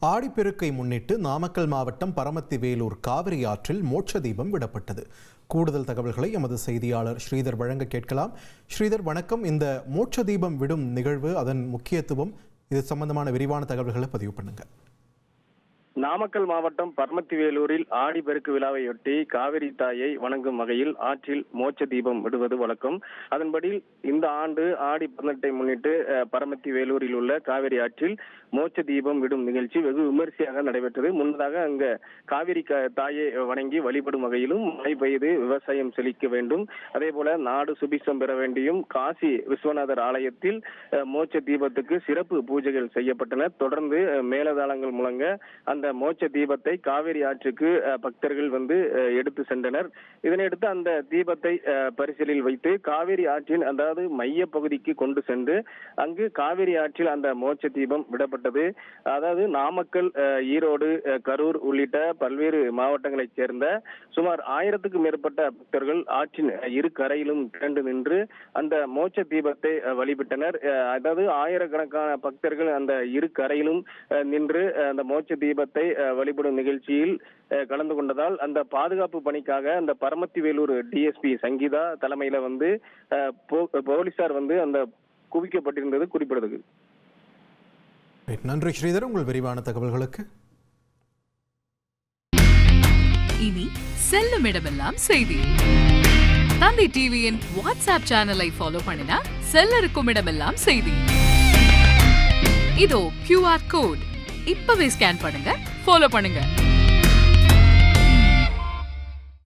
ஆடிப்பெருக்கை முன்னிட்டு நாமக்கல் மாவட்டம் பரமத்தி வேலூர் காவிரி ஆற்றில் மோட்ச தீபம் விடப்பட்டது. கூடுதல் தகவல்களை எமது செய்தியாளர் ஸ்ரீதர் வழங்க கேட்கலாம். ஸ்ரீதர் வணக்கம். இந்த மோட்ச தீபம் விடும் நிகழ்வு, அதன் முக்கியத்துவம், இது சம்பந்தமான விரிவான தகவல்களை பதிவு பண்ணுங்க. நாமக்கல் மாவட்டம் பரமத்தி வேலூரில் ஆடிப்பெருக்கு விழாவையொட்டி காவிரி தாயை வணங்கும் வகையில் ஆற்றில் மோட்ச தீபம் விடுவது வழக்கம். அதன்படி இந்த ஆண்டு ஆடி 18 முன்னிட்டு பரமத்தி வேலூரில் உள்ள காவிரி ஆற்றில் மோட்ச தீபம் விடும் நிகழ்ச்சி வெகு விமரிசையாக நடைபெற்றது. முன்னதாக அங்க காவிரி தாயை வணங்கி வழிபடும் வகையிலும் மழை பெய்து விவசாயம் செழிக்க வேண்டும், அதே போல நாடு சுபிசம் பெற வேண்டியும் காசி விஸ்வநாதர் ஆலயத்தில் மோட்ச தீபத்துக்கு சிறப்பு பூஜைகள் செய்யப்பட்டன. தொடர்ந்து மேலதாளங்கள் முழங்க அந்த மோட்ச தீபத்தை காவிரி ஆற்றுக்கு பக்தர்கள் எடுத்து சென்றனர். இதனையடுத்து அந்த தீபத்தை பரிசலில் வைத்து காவிரி ஆற்றின் அதாவது மைய பகுதிக்கு கொண்டு சென்று அங்கு காவிரி ஆற்றில் அந்த மோட்ச தீபம் விடப்பட்டது. அதாவது நாமக்கல், ஈரோடு, கரூர் உள்ளிட்ட பல்வேறு மாவட்டங்களைச் சேர்ந்த சுமார் 1000க்கும் மேற்பட்ட பக்தர்கள் ஆற்றின் இரு கரையிலும் திரண்டு நின்று அந்த மோட்ச தீபத்தை வழிபட்டனர். அதாவது ஆயிரக்கணக்கான பக்தர்கள் அந்த இரு கரையிலும் நின்று அந்த மோட்ச தீபத்தை வழிபடும் நிகழ்ச்சியில் கலந்து கொண்டதால் அந்த பாதுகாப்பு பணிக்காக அந்த பரமத்தி வேலூர் டிஎஸ்பி சங்கீதா தலைமையில போலீசார் அந்த குவிக்கப்பட்டிருந்தது குறிப்பிடத்தக்கது. நன்றி ஸ்ரீதர், உங்கள் விரிவான தகவல்களுக்கு. இனி செல்லும் இடமெல்லாம் செய்தி. தந்தை டிவியின் வாட்ஸ்அப் சேனலை ஃபாலோ பண்ணினா செல்ல இருக்கும் இடமெல்லாம் செய்தி. இதோ QR கோட் இப்பவே ஸ்கேன் பண்ணுங்க, ஃபாலோ பண்ணுங்க.